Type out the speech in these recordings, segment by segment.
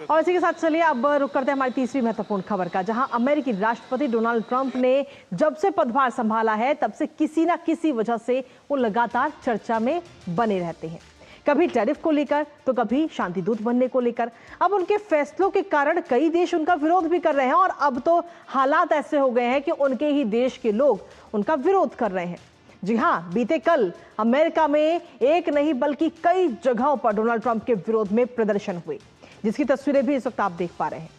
और इसी के साथ चलिए अब रुक करते हैं हमारी तीसरी महत्वपूर्ण खबर का, जहां अमेरिकी राष्ट्रपति डोनाल्ड ट्रंप ने जब से पदभार संभाला है तब से किसी ना किसी वजह से वो लगातार चर्चा में बने रहते हैं। कभी टैरिफ को लेकर तो कभी शांति दूत बनने को लेकर। अब उनके फैसलों के कारण कई देश उनका विरोध भी कर रहे हैं और अब तो हालात ऐसे हो गए हैं कि उनके ही देश के लोग उनका विरोध कर रहे हैं। जी हां, बीते कल अमेरिका में एक नहीं बल्कि कई जगहों पर डोनाल्ड ट्रंप के विरोध में प्रदर्शन हुए, जिसकी तस्वीरें भी इस वक्त आप देख पा रहे हैं,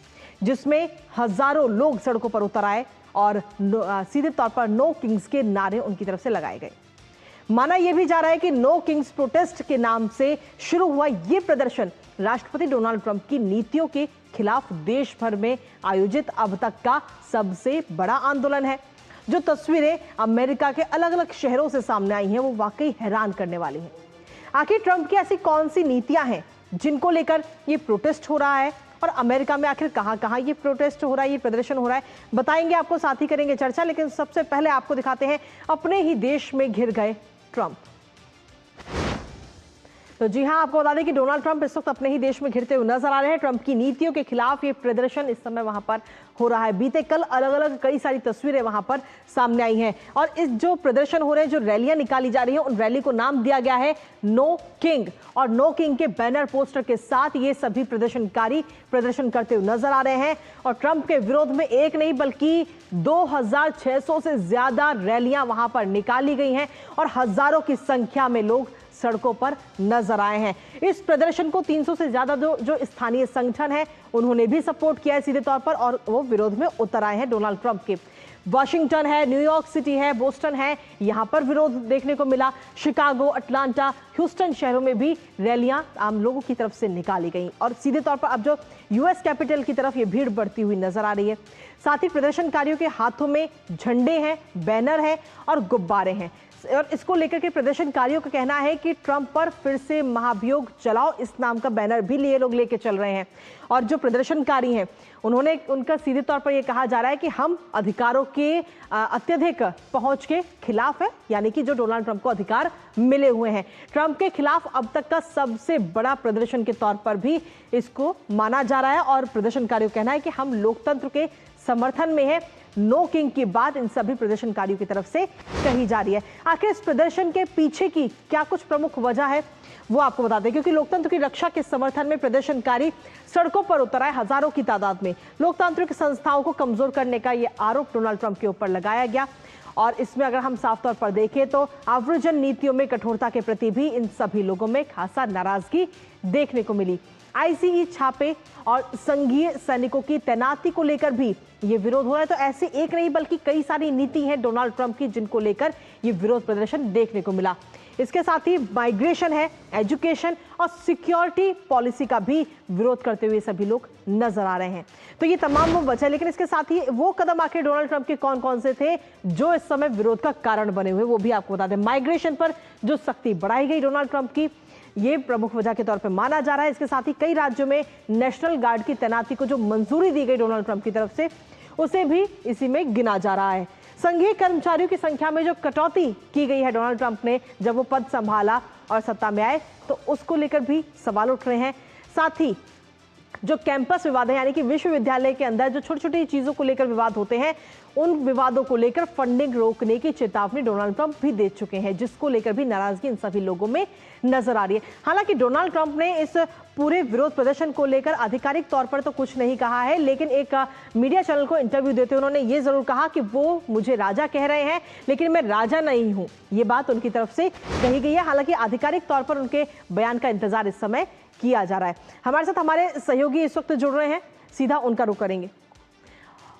जिसमें हजारों लोग सड़कों पर उतर आए और सीधे तौर पर नो किंग्स के नारे उनकी तरफ से लगाए गए। माना यह भी जा रहा है कि नो किंग्स प्रोटेस्ट के नाम से शुरू हुआ यह प्रदर्शन राष्ट्रपति डोनाल्ड ट्रंप की नीतियों के खिलाफ देश भर में आयोजित अब तक का सबसे बड़ा आंदोलन है। जो तस्वीरें अमेरिका के अलग अलग शहरों से सामने आई हैं वो वाकई हैरान करने वाली हैं। आखिर ट्रंप की ऐसी कौन सी नीतियां हैं जिनको लेकर ये प्रोटेस्ट हो रहा है और अमेरिका में आखिर कहां कहां ये प्रोटेस्ट हो रहा है, ये प्रदर्शन हो रहा है, बताएंगे आपको, साथ ही करेंगे चर्चा। लेकिन सबसे पहले आपको दिखाते हैं अपने ही देश में घिर गए ट्रंप। तो जी हां, आपको बता दें कि डोनाल्ड ट्रंप इस वक्त अपने ही देश में घिरते हुए नजर आ रहे हैं। ट्रंप की नीतियों के खिलाफ ये प्रदर्शन इस समय वहां पर हो रहा है। बीते कल अलग अलग कई सारी तस्वीरें वहां पर सामने आई हैं और इस जो प्रदर्शन हो रहे हैं, जो रैलियां निकाली जा रही हैं, उन रैली को नाम दिया गया है नो किंग। और नो किंग के बैनर पोस्टर के साथ ये सभी प्रदर्शनकारी प्रदर्शन करते हुए नजर आ रहे हैं और ट्रंप के विरोध में एक नहीं बल्कि 2600 से ज्यादा रैलियां वहां पर निकाली गई हैं और हजारों की संख्या में लोग सड़कों पर नजर आए हैं। इस प्रदर्शन को 300 से ज्यादा जो स्थानीय संगठन है उन्होंने भी सपोर्ट किया है सीधे तौर पर और वो विरोध में उतर आए हैं डोनाल्ड ट्रंप के। वाशिंगटन है, न्यूयॉर्क सिटी है, बोस्टन है, यहां पर विरोध देखने को मिला। शिकागो, अटलांटा, ह्यूस्टन शहरों में भी रैलियां आम लोगों की तरफ से निकाली गई और सीधे तौर पर अब जो यूएस कैपिटल की तरफ ये भीड़ बढ़ती हुई नजर आ रही है। साथ ही प्रदर्शनकारियों के हाथों में झंडे हैं, बैनर है और गुब्बारे हैं और इसको लेकर के प्रदर्शनकारियों का कहना है कि ट्रंप पर फिर से महाभियोग चलाओ, इस नाम का बैनर भी लिए लोग लेके चल रहे हैं। और जो प्रदर्शनकारी हैं उनका सीधे तौर पर यह कहा जा रहा है कि हम अधिकारों के अत्यधिक पहुंच के खिलाफ है, यानी कि जो डोनाल्ड ट्रंप को अधिकार मिले हुए हैं। ट्रंप के खिलाफ अब तक का सबसे बड़ा प्रदर्शन के तौर पर भी इसको माना जा रहा है और प्रदर्शनकारियों का कहना है कि हम लोकतंत्र के समर्थन में है। नो किंग की बात इन सभी प्रदर्शनकारियों की तरफ से कही जा रही है। आखिर इस प्रदर्शन के पीछे की क्या कुछ प्रमुख वजह है वो आपको बता दें, क्योंकि लोकतंत्र की रक्षा के समर्थन में प्रदर्शनकारी सड़कों पर उतर आए हजारों की तादाद में। लोकतांत्रिक संस्थाओं को कमजोर करने का यह आरोप डोनाल्ड ट्रंप के ऊपर लगाया गया और इसमें अगर हम साफ तौर पर देखें तो आव्रजन नीतियों में कठोरता के प्रति भी इन सभी लोगों में खासा नाराजगी देखने को मिली। आईसीई छापे और संघीय सैनिकों की तैनाती को लेकर भी ये विरोध हो रहा है। तो ऐसे एक नहीं बल्कि कई सारी नीति हैं डोनाल्ड ट्रंप की जिनको लेकर ये विरोध प्रदर्शन देखने को मिला। इसके साथ ही माइग्रेशन है, एजुकेशन और सिक्योरिटी पॉलिसी का भी विरोध करते हुए सभी लोग नजर आ रहे हैं। तो ये तमाम वो वजह, लेकिन इसके साथ ही वो कदम आखिर डोनाल्ड ट्रंप के कौन कौन से थे जो इस समय विरोध का कारण बने हुए, वो भी आपको बता दें। माइग्रेशन पर जो सख्ती बढ़ाई गई डोनाल्ड ट्रंप की, ये प्रमुख वजह के तौर पर माना जा रहा है। इसके साथ ही कई राज्यों में नेशनल गार्ड की तैनाती को जो मंजूरी दी गई डोनाल्ड ट्रंप की तरफ से, उसे भी इसी में गिना जा रहा है। संघीय कर्मचारियों की संख्या में जो कटौती की गई है डोनाल्ड ट्रंप ने जब वो पद संभाला और सत्ता में आए, तो उसको लेकर भी सवाल उठ रहे हैं। साथ ही जो कैंपस विवाद है, यानी कि विश्वविद्यालय के अंदर जो छोटी छोटी चीजों को लेकर विवाद होते हैं, उन विवादों को लेकर फंडिंग रोकने की चेतावनी डोनाल्ड ट्रंप भी दे चुके हैं, जिसको लेकर भी नाराजगी इन सभी लोगों में नजर आ रही है। हालांकि डोनाल्ड ट्रंप ने इस पूरे विरोध प्रदर्शन को लेकर आधिकारिक तौर पर तो कुछ नहीं कहा है, लेकिन एक मीडिया चैनल को इंटरव्यू देते हुए उन्होंने ये जरूर कहा कि वो मुझे राजा कह रहे हैं, लेकिन मैं राजा नहीं हूं। ये बात उनकी तरफ से कही गई है। हालांकि आधिकारिक तौर पर उनके बयान का इंतजार इस समय किया जा रहा है। हमारे साथ हमारे सहयोगी इस वक्त जुड़ रहे हैं, सीधा उनका रुख करेंगे।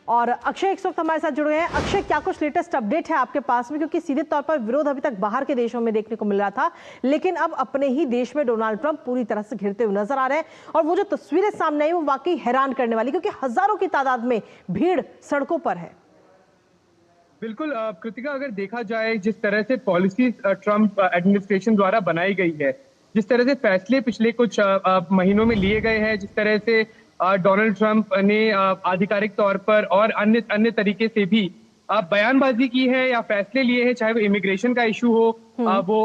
और अक्षय इस वक्त हमारे साथ जुड़े हैं। अक्षय, क्या कुछ लेटेस्ट अपडेट है आपके पास में, क्योंकि सीधे तौर पर विरोध अभी तक बाहर के देशों में देखने को मिल रहा था, लेकिन अब अपने ही देश में डोनाल्ड ट्रंप पूरी तरह से घिरते हुए नजर आ रहे हैं और वो जो तस्वीरें सामने आई वो वाकई हैरान करने वाली, क्योंकि हजारों की तादाद में भीड़ सड़कों पर है। बिल्कुल कृतिका, अगर देखा जाए जिस तरह से पॉलिसी ट्रंप एडमिनिस्ट्रेशन द्वारा बनाई गई है, जिस तरह से फैसले पिछले कुछ महीनों में लिए गए हैं, जिस तरह से डोनाल्ड ट्रंप ने आधिकारिक तौर पर और अन्य अन्य तरीके से भी बयानबाजी की है या फैसले लिए हैं, चाहे वो इमिग्रेशन का इशू हो, वो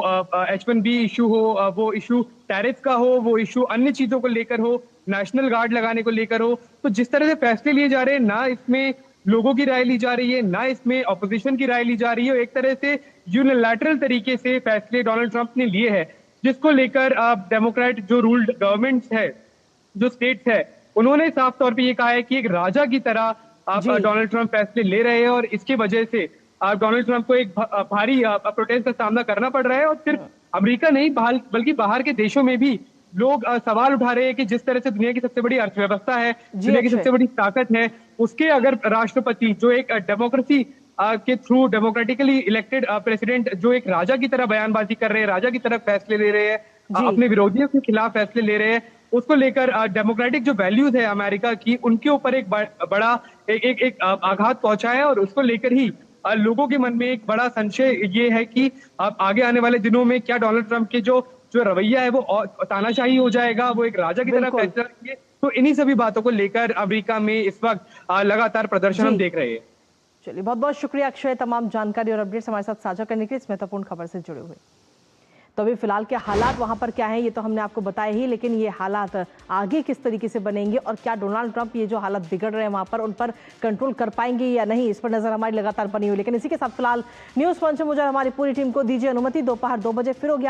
H1B इशू हो, वो इशू टैरिफ का हो, वो इशू अन्य चीजों को लेकर हो, नेशनल गार्ड लगाने को लेकर हो। तो जिस तरह से फैसले लिए जा रहे हैं, ना इसमें लोगों की राय ली जा रही है, ना इसमें ऑपोजिशन की राय ली जा रही है। एक तरह से यूनिलैटरल तरीके से फैसले डोनाल्ड ट्रंप ने लिए हैं, जिसको लेकर डेमोक्रेट जो रूल्ड गवर्नमेंट्स है, जो स्टेट्स है, उन्होंने साफ तौर पे ये कहा है कि एक राजा की तरह आप जी डोनाल्ड ट्रंप फैसले ले रहे हैं और इसकी वजह से डोनाल्ड ट्रंप को एक भारी प्रोटेस्ट का सामना करना पड़ रहा है। और सिर्फ अमेरिका नहीं, बल्कि बाहर के देशों में भी लोग सवाल उठा रहे हैं कि जिस तरह से दुनिया की सबसे बड़ी अर्थव्यवस्था है, जी दुनिया की अक्षय। सबसे बड़ी ताकत है, उसके अगर राष्ट्रपति जो एक डेमोक्रेसी के थ्रू डेमोक्रेटिकली इलेक्टेड प्रेसिडेंट जो एक राजा की तरह बयानबाजी कर रहे हैं, राजा की तरह फैसले ले रहे हैं, जी अपने विरोधियों के खिलाफ फैसले ले रहे हैं, उसको लेकर डेमोक्रेटिक जो वैल्यूज है अमेरिका की, उनके ऊपर एक बड़ा एक आघात पहुंचा है। और उसको लेकर ही लोगों के मन में एक बड़ा संशय ये है कि अब आगे आने वाले दिनों में क्या डोनाल्ड ट्रंप के जो जो रवैया है वो तानाशाही हो जाएगा, वो एक राजा की तरह बिल्कुल। फैसला करेंगे। तो इन्हीं सभी बातों को लेकर अमेरिका में इस वक्त लगातार प्रदर्शन हम जी देख रहे हैं। चलिए, बहुत बहुत शुक्रिया अक्षय, तमाम जानकारी और अपडेट्स हमारे साथ साझा करने के लिए, इस महत्वपूर्ण खबर से जुड़े हुए। तो अभी फिलहाल के हालात वहां पर क्या है ये तो हमने आपको बताया ही, लेकिन ये हालात आगे किस तरीके से बनेंगे और क्या डोनाल्ड ट्रंप ये जो हालात बिगड़ रहे हैं वहां पर उन पर कंट्रोल कर पाएंगे या नहीं, इस पर नजर हमारी लगातार बनी हुई। लेकिन इसी के साथ फिलहाल न्यूज पंच में मुझे हमारी पूरी टीम को दीजिए अनुमति, दोपहर 2 बजे फिर होगी